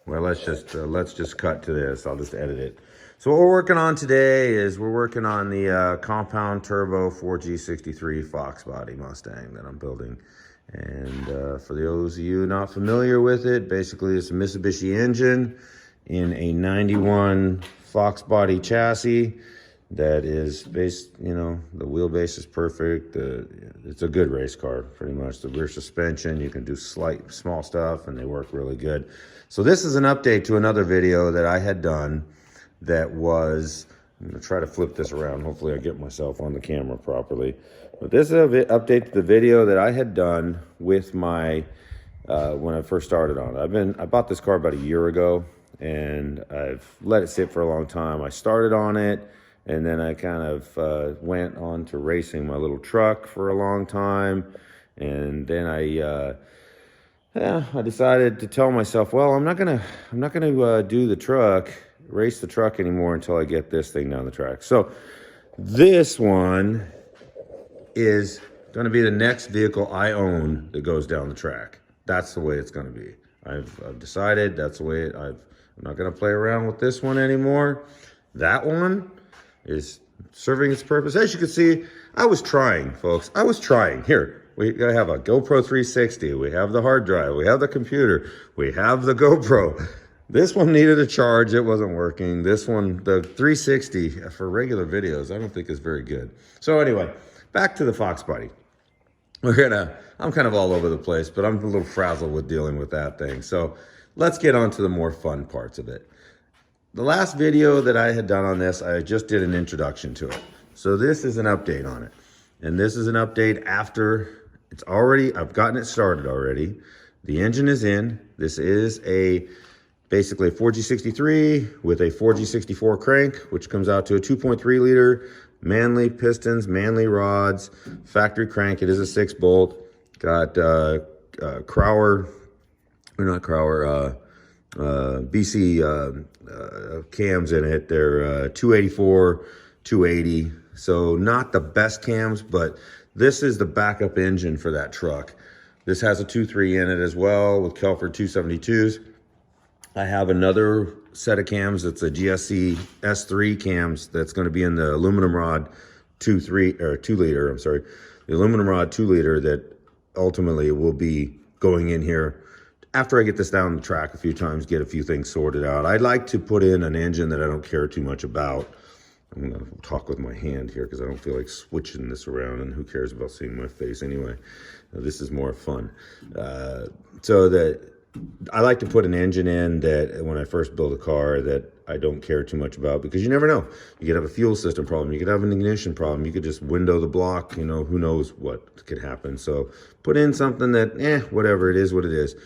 Well, let's just cut to this. I'll just edit it. So what we're working on today is we're working on the compound turbo 4G63 Fox body Mustang that I'm building. And for those of you not familiar with it, basically it's a Mitsubishi engine in a 91 Fox body chassis that is based, you know, the wheelbase is perfect. It's a good race car, pretty much. The rear suspension, you can do small stuff, and they work really good. So this is an update to another video that I had done that was, I'm gonna try to flip this around. Hopefully I get myself on the camera properly. But this is an update to the video that I had done with my, when I first started on it. I bought this car about a year ago, and I've let it sit for a long time. I started on it, and then I kind of went on to racing my little truck for a long time. And then I decided to tell myself, well, I'm not gonna do the truck, race the truck anymore until I get this thing down the track. So this one is gonna be the next vehicle I own that goes down the track. That's the way it's gonna be. I've decided that's the way I'm not gonna play around with this one anymore. That one is serving its purpose. As you can see, I was trying, folks. I was trying. Here, we have a GoPro 360. We have the hard drive. We have the computer. We have the GoPro. This one needed a charge. It wasn't working. This one, the 360 for regular videos, I don't think is very good. So anyway, back to the Fox body. I'm kind of all over the place, but I'm a little frazzled with dealing with that thing. So let's get on to the more fun parts of it. The last video that I had done on this, I just did an introduction to it. So this is an update on it. And this is an update after I've gotten it started already. The engine is in. This is basically a 4G63 with a 4G64 crank, which comes out to a 2.3 liter, manly pistons, manly rods, factory crank. It is a 6-bolt. Got BC cams in it. They're 284, 280. So not the best cams, but this is the backup engine for that truck. This has a 2.3 in it as well with Kelford 272s. I have another set of cams. It's a GSC S3 cams that's going to be in the aluminum rod 2 liter. I'm sorry, the aluminum rod 2 liter that ultimately will be going in here after I get this down the track a few times, get a few things sorted out. I'd like to put in an engine that I don't care too much about. I'm gonna talk with my hand here because I don't feel like switching this around, and who cares about seeing my face anyway. This is more fun. So that I like to put an engine in that when I first build a car that I don't care too much about, because you never know. You could have a fuel system problem. You could have an ignition problem. You could just window the block. You know, who knows what could happen. So put in something that, whatever, it is what it is.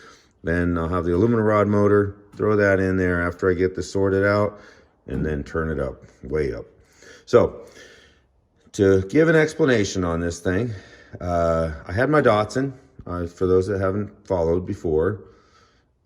Then I'll have the aluminum rod motor, throw that in there after I get this sorted out, and then turn it up, way up. So to give an explanation on this thing, I had my Datsun, for those that haven't followed before.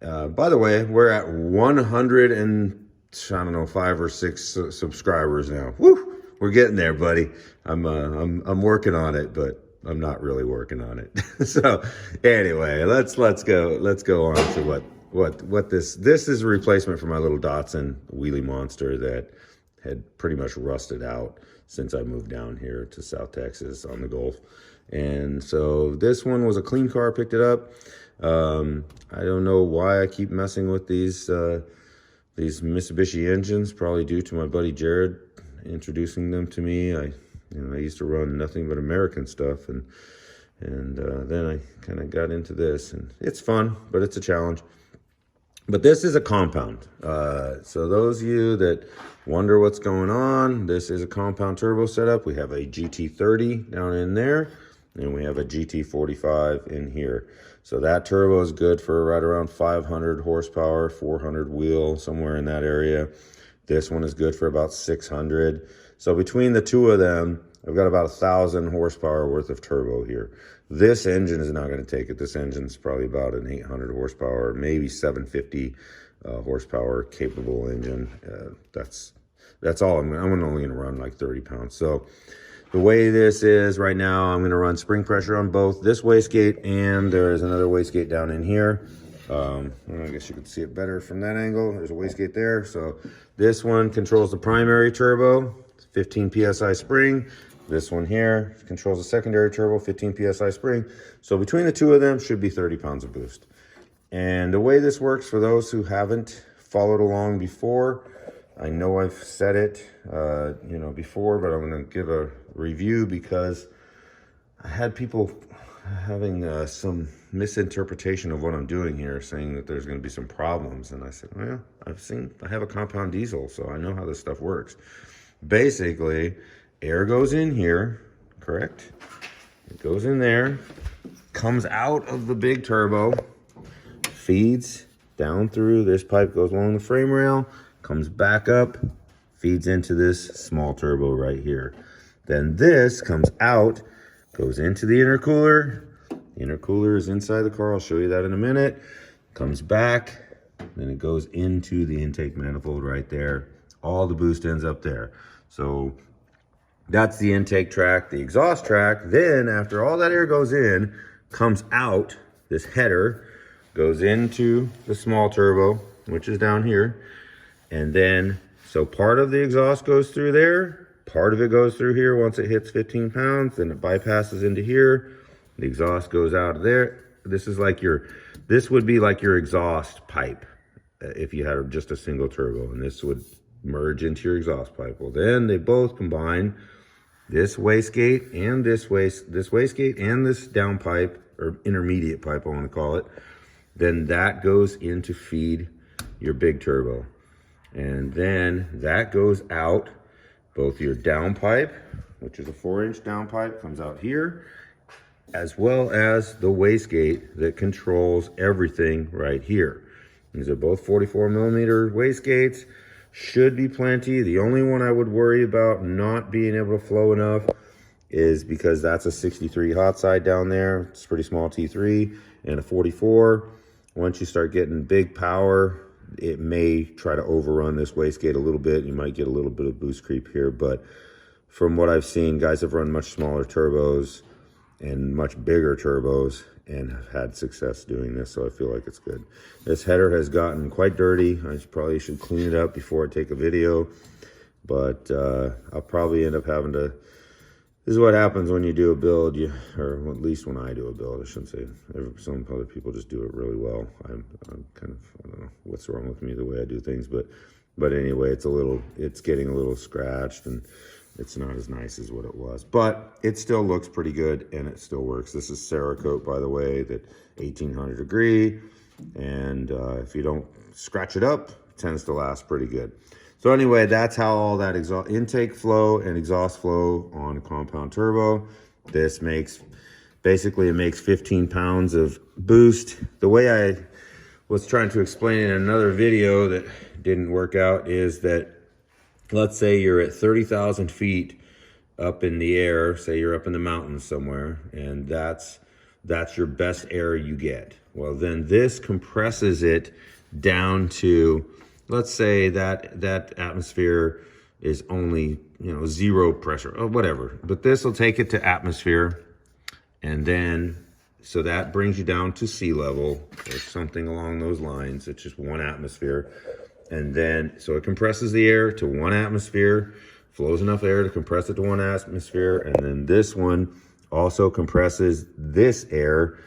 By the way, we're at 105 or 6 subscribers now. Woo! We're getting there, buddy. I'm working on it, but I'm not really working on it. So anyway, let's go on to what this is a replacement for my little Datsun wheelie monster that had pretty much rusted out since I moved down here to South Texas on the Gulf. And so this one was a clean car, picked it up. I don't know why I keep messing with these Mitsubishi engines, probably due to my buddy Jared introducing them to me. I used to run nothing but American stuff, and then I kind of got into this, and it's fun, but it's a challenge. But this is a compound. So those of you that wonder what's going on, this is a compound turbo setup. We have a GT30 down in there, and we have a GT45 in here. So that turbo is good for right around 500 horsepower, 400 wheel, somewhere in that area. This one is good for about 600. So between the two of them, I've got about 1,000 horsepower worth of turbo here. This engine is not going to take it. This engine's probably about an 800 horsepower, maybe 750 horsepower capable engine. That's all. I'm only going to run like 30 pounds. So the way this is right now, I'm going to run spring pressure on both this wastegate, and there is another wastegate down in here. I guess you can see it better from that angle. There's a wastegate there. So this one controls the primary turbo, 15 PSI spring. This one here controls the secondary turbo, 15 PSI spring. So between the two of them should be 30 pounds of boost. And the way this works, for those who haven't followed along before, I know I've said it, before, but I'm going to give a review because I had people having some misinterpretation of what I'm doing here, saying that there's going to be some problems. And I said, well, I have a compound diesel, so I know how this stuff works. Basically, air goes in here, correct? It goes in there, comes out of the big turbo, feeds down through this pipe, goes along the frame rail, comes back up, feeds into this small turbo right here. Then this comes out, goes into the intercooler. The intercooler is inside the car. I'll show you that in a minute. Comes back, then it goes into the intake manifold right there. All the boost ends up there. So that's the intake track. The exhaust track, then after all that air goes in, comes out, this header goes into the small turbo, which is down here. And then, so part of the exhaust goes through there, part of it goes through here once it hits 15 pounds, then it bypasses into here. The exhaust goes out of there. This would be like your exhaust pipe if you had just a single turbo, and this would merge into your exhaust pipe. Well, then they both combine, this wastegate and this wastegate and this down pipe, or intermediate pipe I want to call it. Then that goes in to feed your big turbo. And then that goes out, both your down pipe, which is a 4-inch down pipe, comes out here, as well as the wastegate that controls everything right here. These are both 44 millimeter wastegates, should be plenty. The only one I would worry about not being able to flow enough is because that's a 63 hot side down there. It's a pretty small T3 and a 44. Once you start getting big power, it may try to overrun this wastegate a little bit. You might get a little bit of boost creep here, but from what I've seen, guys have run much smaller turbos and much bigger turbos and have had success doing this, so I feel like it's good. This header has gotten quite dirty. I probably should clean it up before I take a video, but I'll probably end up having to. This is what happens when you do a build, or at least when I do a build. I shouldn't say, some other people just do it really well. I'm kind of, I don't know what's wrong with me, the way I do things, but anyway, it's getting a little scratched, and it's not as nice as what it was, but it still looks pretty good and it still works. This is Cerakote, by the way, that 1800 degree, and if you don't scratch it up, it tends to last pretty good. So anyway, that's how all that intake flow and exhaust flow on a compound turbo. This makes 15 pounds of boost. The way I was trying to explain in another video that didn't work out is that, let's say you're at 30,000 feet up in the air, say you're up in the mountains somewhere, and that's your best air you get. Well, then this compresses it down to, let's say that atmosphere is only, zero pressure or whatever, but this will take it to atmosphere. And then, so that brings you down to sea level or something along those lines. It's just 1 atmosphere. And then, so it compresses the air to 1 atmosphere, flows enough air to compress it to 1 atmosphere. And then this one also compresses this air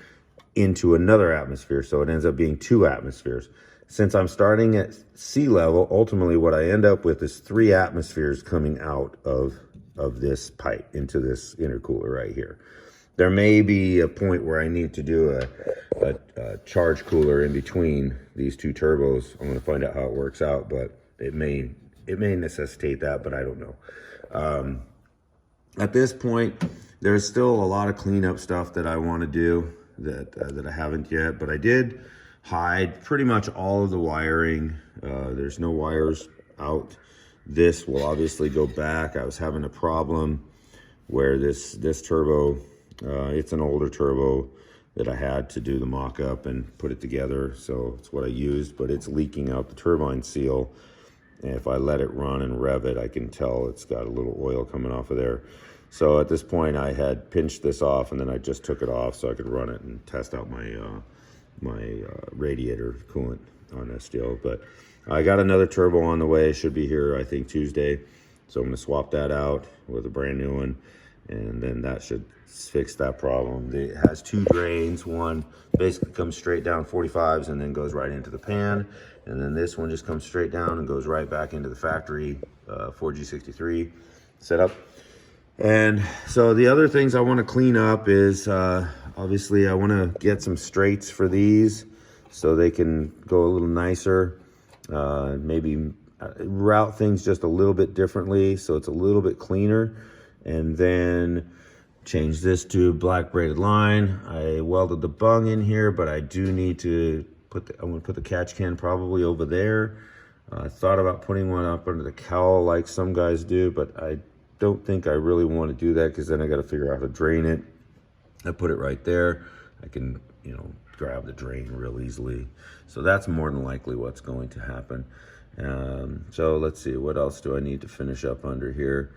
into another atmosphere. So it ends up being 2 atmospheres. Since I'm starting at sea level, ultimately what I end up with is 3 atmospheres coming out of this pipe into this intercooler right here. There may be a point where I need to do a charge cooler in between these 2 turbos. I'm going to find out how it works out, but it may necessitate that, but I don't know. At this point, there's still a lot of cleanup stuff that I want to do that I haven't yet, but I did hide pretty much all of the wiring. There's no wires out. This will obviously go back. I was having a problem where this turbo, it's an older turbo that I had to do the mock-up and put it together, so it's what I used, but it's leaking out the turbine seal. And if I let it run and rev it, I can tell it's got a little oil coming off of there. So at this point, I had pinched this off, and then I just took it off so I could run it and test out my radiator coolant on this deal. But I got another turbo on the way. Should be here, I think, Tuesday. So I'm going to swap that out with a brand new one, and then that should fix that problem. It has two drains. One basically comes straight down 45s and then goes right into the pan, and then this one just comes straight down and goes right back into the factory 4G63 setup. And so the other things I want to clean up is obviously I want to get some straights for these so they can go a little nicer. Maybe route things just a little bit differently so it's a little bit cleaner, and then change this to black braided line. I welded the bung in here, but I do need to I'm gonna put the catch can probably over there. I thought about putting one up under the cowl like some guys do, but I don't think I really want to do that because then I got to figure out how to drain it. I put it right there. I can, grab the drain real easily. So that's more than likely what's going to happen. So let's see, what else do I need to finish up under here?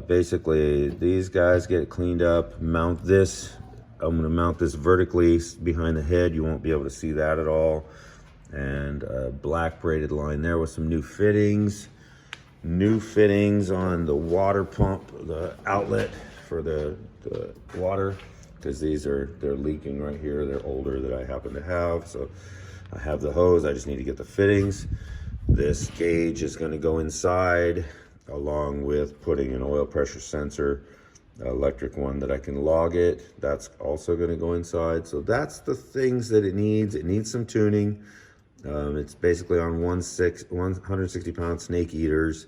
Basically, these guys get cleaned up. Mount this. I'm going to mount this vertically behind the head. You won't be able to see that at all. And a black braided line there with some new fittings. New fittings on the water pump, the outlet for the water, because they're leaking right here. They're older that I happen to have. So I have the hose. I just need to get the fittings. This gauge is going to go inside, along with putting an oil pressure sensor, electric one that I can log it. That's also going to go inside. So that's the things that it needs. It needs some tuning. It's basically on 160 pound snake eaters,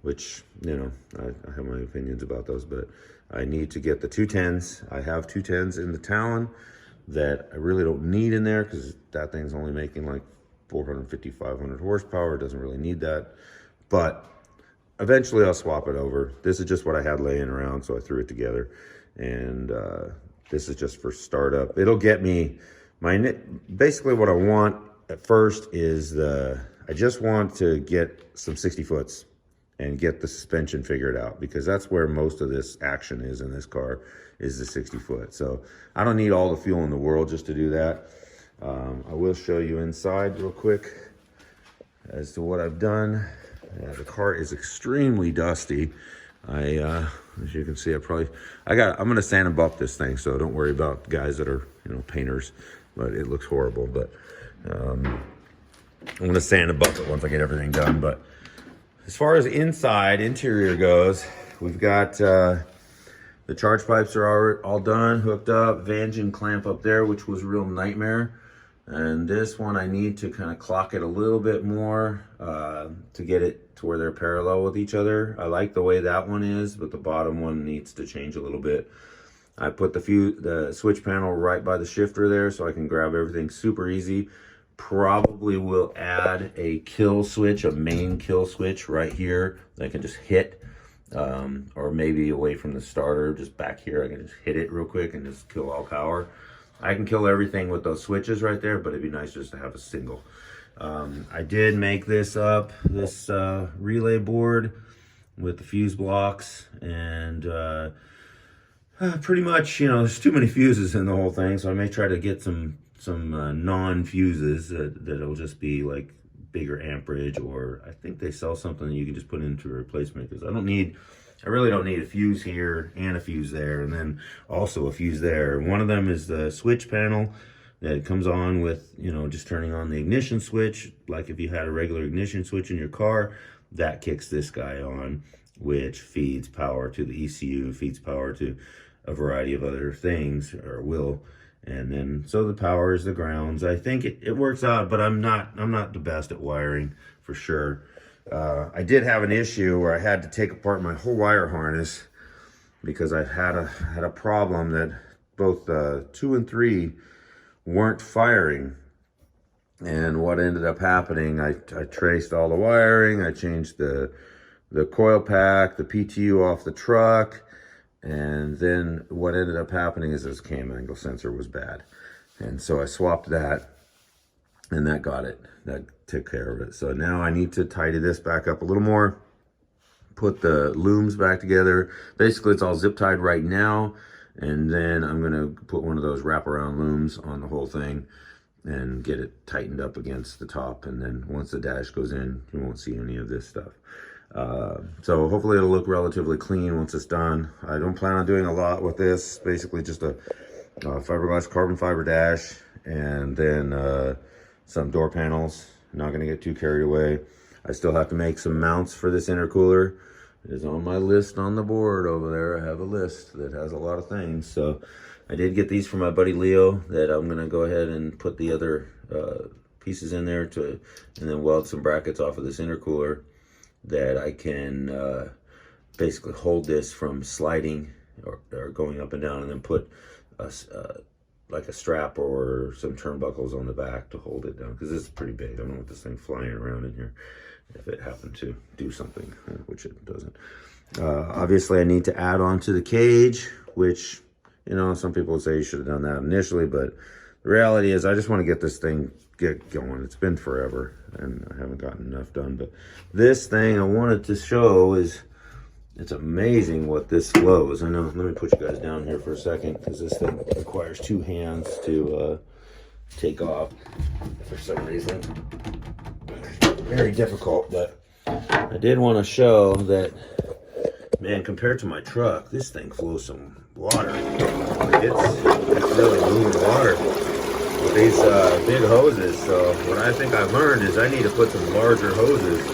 which, I have my opinions about those, but I need to get the 210s. I have 210s in the Talon that I really don't need in there because that thing's only making like 450, 500 horsepower. It doesn't really need that, but eventually I'll swap it over. This is just what I had laying around, so I threw it together, and this is just for startup. It'll get me basically what I want at first is I just want to get some 60 foots and get the suspension figured out, because that's where most of this action is in this car, is the 60 foot. So I don't need all the fuel in the world just to do that. I will show you inside real quick as to what I've done. The car is extremely dusty. As you can see, I'm gonna sand and buff this thing, so don't worry about guys that are, painters, but it looks horrible. But I'm gonna sand and buff it once I get everything done. But as far as interior goes, we've got the charge pipes are all done, hooked up, Vangean clamp up there, which was a real nightmare. And this one, I need to kind of clock it a little bit more to get it to where they're parallel with each other. I like the way that one is, but the bottom one needs to change a little bit. I put the switch panel right by the shifter there so I can grab everything super easy. Probably will add a kill switch, a main kill switch right here that I can just hit, or maybe away from the starter, just back here. I can just hit it real quick and just kill all power. I can kill everything with those switches right there, but it'd be nice just to have a single. I did make this relay board with the fuse blocks, and pretty much, there's too many fuses in the whole thing, so I may try to get some non-fuses that'll just be like bigger amperage, or I think they sell something that you can just put into a replacement, because I really don't need a fuse here and a fuse there, and then also a fuse there. One of them is the switch panel that comes on with, just turning on the ignition switch. Like if you had a regular ignition switch in your car, that kicks this guy on, which feeds power to the ECU, feeds power to a variety of other things, or will. And then, so the power is the grounds. I think it works out, but I'm not the best at wiring, for sure. I did have an issue where I had to take apart my whole wire harness because I had a problem that both 2 and 3 weren't firing. And what ended up happening, I traced all the wiring, I changed the coil pack, the PTU off the truck, and then what ended up happening is this cam angle sensor was bad. And so I swapped that, and that got it. That took care of it. So now I need to tidy this back up a little more, put the looms back together. Basically, it's all zip tied right now, and then I'm gonna put one of those wraparound looms on the whole thing and get it tightened up against the top. And then once the dash goes in, you won't see any of this stuff. So hopefully it'll look relatively clean once it's done. I don't plan on doing a lot with this. Basically just a fiberglass carbon fiber dash, and then some door panels. Not gonna get too carried away. I still have to make some mounts for this intercooler. It is on my list on the board over there. I have a list that has a lot of things. So I did get these from my buddy Leo, that I'm gonna go ahead and put the other pieces in there and then weld some brackets off of this intercooler that I can basically hold this from sliding or going up and down, and then put like a strap or some turnbuckles on the back to hold it down, because it's pretty big. I don't want this thing flying around in here if it happened to do something, which it doesn't. Obviously I need to add on to the cage, which, you know, some people would say you should have done that initially, but the reality is I just want to get this thing going. It's been forever and I haven't gotten enough done. But this thing I wanted to show is, it's amazing what this flows. I know, let me put you guys down here for a second, because this thing requires 2 hands to take off for some reason. Very difficult, but I did want to show that, man, compared to my truck, this thing flows some water. It's really moving water with these big hoses. So what I think I've learned is I need to put some larger hoses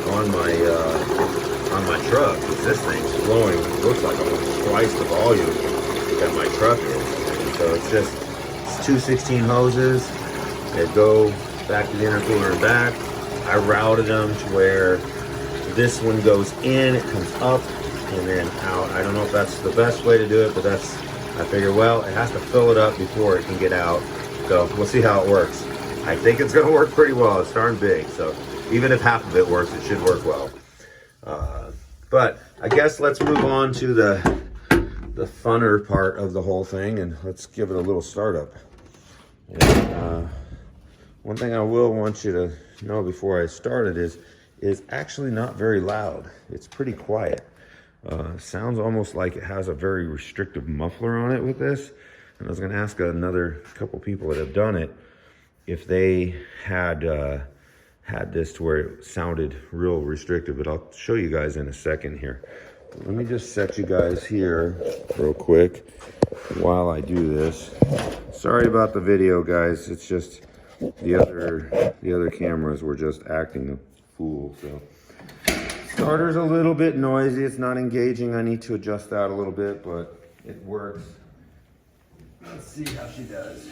on my truck, because this thing's flowing, it looks like almost twice the volume that my truck is. And so it's 2 16 hoses that go back to the intercooler and back. I routed them to where this one goes in, it comes up and then out. I don't know if that's the best way to do it, but I figure, well, it has to fill it up before it can get out. So we'll see how it works. I think it's gonna work pretty well. It's darn big, so even if half of it works, it should work well. But I guess let's move on to the funner part of the whole thing, and let's give it a little startup. And, one thing I will want you to know before I start it is actually not very loud. It's pretty quiet. Sounds almost like it has a very restrictive muffler on it with this. And I was gonna ask another couple people that have done it if they had this to where it sounded real restrictive, but I'll show you guys in a second here. Let me just set you guys here real quick while I do this. Sorry about the video, guys. It's just the other cameras were just acting a fool. So starter's a little bit noisy. It's not engaging. I need to adjust that a little bit, but it works. Let's see how she does.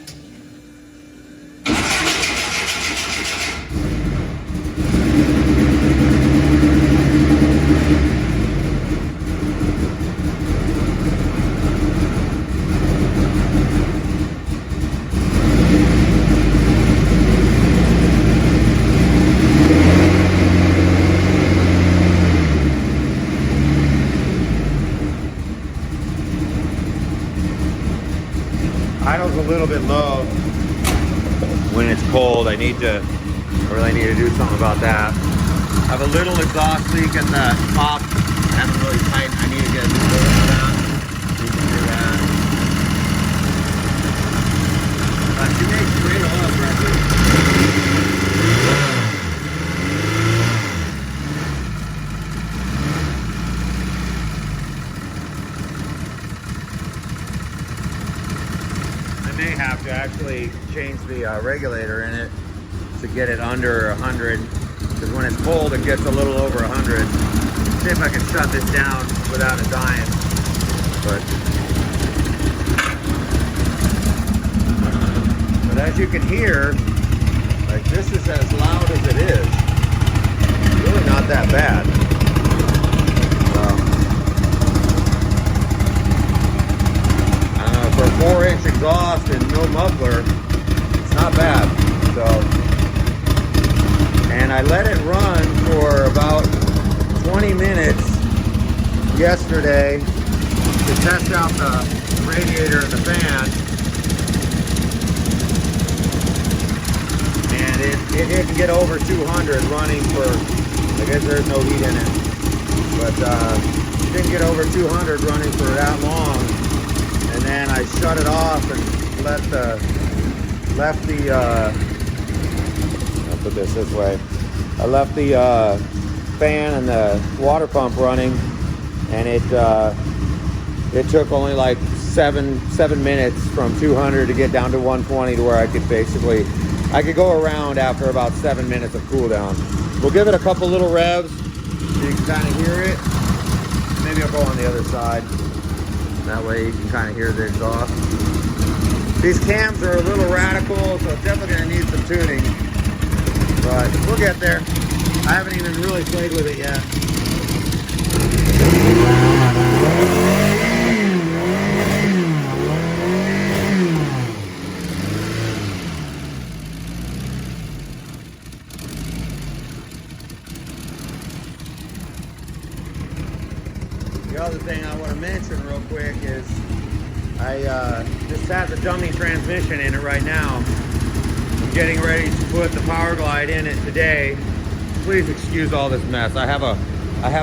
Idle's a little bit low when it's cold. I really need to do something about that. I have a little exhaust leak in the top. I haven't really tightened. I need to get a new hole for that. Need to do that. She makes great oil pressure. I may have to actually change the regulator in it to get it under 100, because when it's cold it gets a little over 100. See if I can shut this down without it dying. But as you can hear, like, this is as loud as it is. It's really not that bad. For a 4-inch exhaust and no muffler, it's not bad. So, and I let it run for about 20 minutes yesterday to test out the radiator and the fan, and it didn't get over 200 running for, I guess there's no heat in it, but it didn't get over 200 running for that long. And then I shut it off and let the left the, I'll put this way. I left the fan and the water pump running, and it took only like seven minutes from 200 to get down to 120 to where I could go around after about 7 minutes of cool down. We'll give it a couple little revs so you can kind of hear it. Maybe I'll go on the other side. That way you can kind of hear the exhaust. These cams are a little radical, so it's definitely going to need some tuning. But we'll get there. I haven't even really played with it yet. The other thing I want to mention real quick is this has a dummy transmission in it right now. I'm getting ready to put the Power Glide in it today. Please excuse all this mess. I have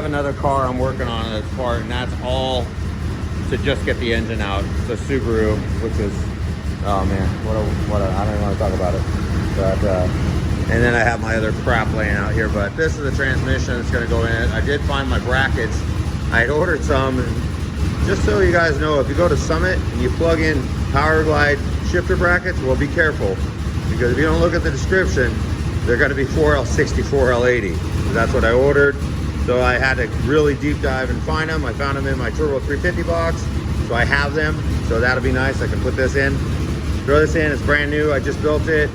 another car I'm working on that's part, and that's all to just get the engine out. It's a Subaru, which is, oh man, I don't even want to talk about it. But and then I have my other crap laying out here. But this is the transmission that's going to go in it. I did find my brackets. I had ordered some, and just so you guys know, if you go to Summit and you plug in Power Glide shifter brackets, well, be careful, because if you don't look at the description, they're going to be 4L60, 4L80. That's what I ordered. So I had to really deep dive and find them. I found them in my Turbo 350 box, so I have them. So that'll be nice. I can put this in, throw this in. It's brand new. I just built it.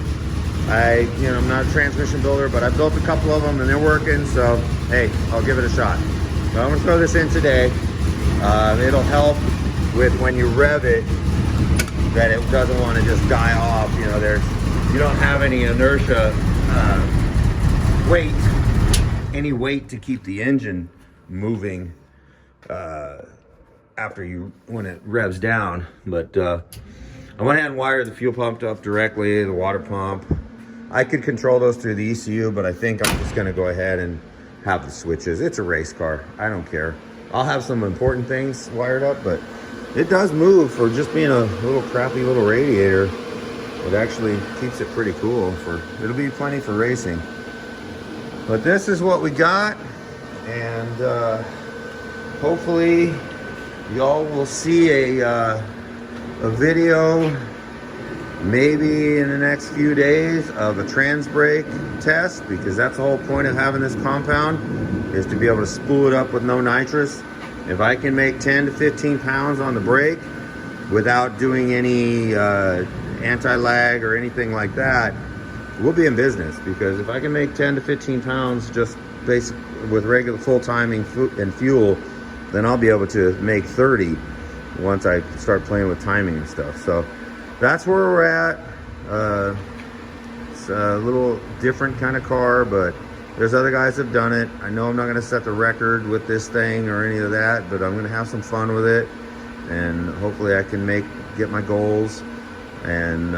I'm not a transmission builder, but I built a couple of them and they're working. So hey, I'll give it a shot. So I'm gonna throw this in today. It'll help with when you rev it, that it doesn't want to just die off. You don't have any inertia, any weight to keep the engine moving when it revs down. But I went ahead and wired the fuel pump up directly, the water pump. I could control those through the ECU, but I think I'm just gonna go ahead and have the switches. It's a race car, I don't care. I'll have some important things wired up, but it does move for just being a little crappy little radiator. It actually keeps it pretty cool. It'll be plenty for racing. But this is what we got, and hopefully y'all will see a video maybe in the next few days of a trans brake test, because that's the whole point of having this compound, is to be able to spool it up with no nitrous. If I can make 10 to 15 pounds on the brake without doing any anti-lag or anything like that, we'll be in business. Because if I can make 10 to 15 pounds just with regular full timing and fuel, then I'll be able to make 30 once I start playing with timing and stuff. So that's where we're at. It's a little different kind of car, but there's other guys that have done it. I know I'm not gonna set the record with this thing or any of that, but I'm gonna have some fun with it, and hopefully I can get my goals, and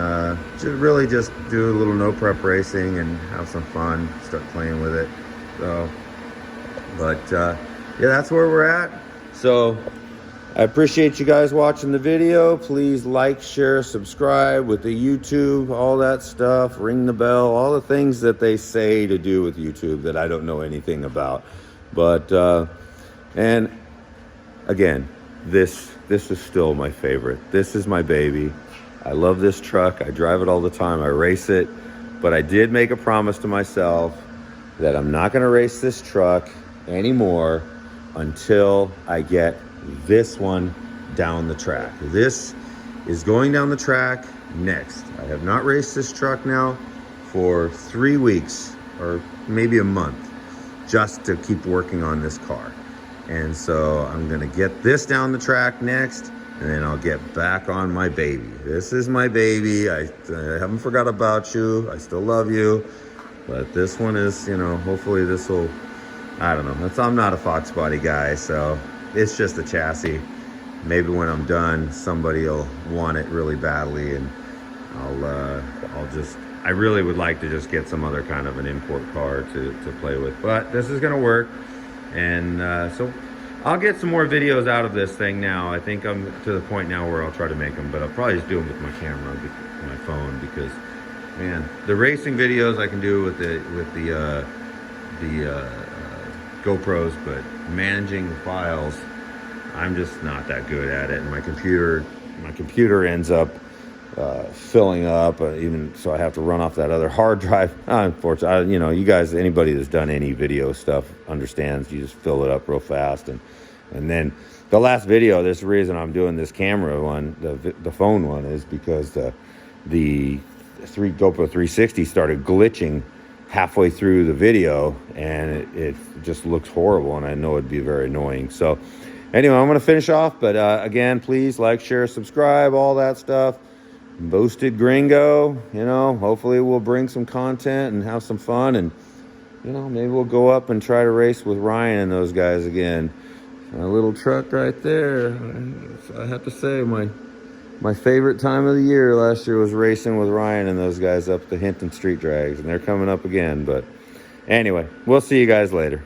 just do a little no prep racing and have some fun, start playing with it. So, but yeah, that's where we're at. So I appreciate you guys watching the video. Please like, share, subscribe with the YouTube, all that stuff, ring the bell, all the things that they say to do with YouTube that I don't know anything about. But, and again, this is still my favorite. This is my baby. I love this truck. I drive it all the time. I race it. But I did make a promise to myself that I'm not gonna race this truck anymore until I get this one down the track. This is going down the track next. I have not raced this truck now for 3 weeks or maybe a month, just to keep working on this car. And so I'm gonna get this down the track next, and then I'll get back on my baby. This is my baby. I haven't forgot about you. I still love you. But this one is, hopefully this will, I don't know. I'm not a Fox body guy, so it's just a chassis. Maybe when I'm done, somebody will want it really badly, and I really would like to just get some other kind of an import car to play with. But this is gonna work. And so I'll get some more videos out of this thing now. I think I'm to the point now where I'll try to make them, but I'll probably just do them with my camera, my phone, because man, the racing videos I can do with the GoPros, but managing the files, I'm just not that good at it. And my computer ends up filling up, even so I have to run off that other hard drive. Unfortunately, you know, you guys, anybody that's done any video stuff understands you just fill it up real fast, and then the last video, this reason I'm doing this camera one, the phone one, is because the GoPro 360 started glitching halfway through the video, and it just looks horrible, and I know it'd be very annoying. So anyway, I'm going to finish off, but again, please like, share, subscribe, all that stuff. Boasted Gringo, you know, hopefully we'll bring some content and have some fun, and you know, maybe we'll go up and try to race with Ryan and those guys again. A little truck right there. I have to say, my favorite time of the year last year was racing with Ryan and those guys up the Hinton Street Drags, and they're coming up again. But anyway, we'll see you guys later.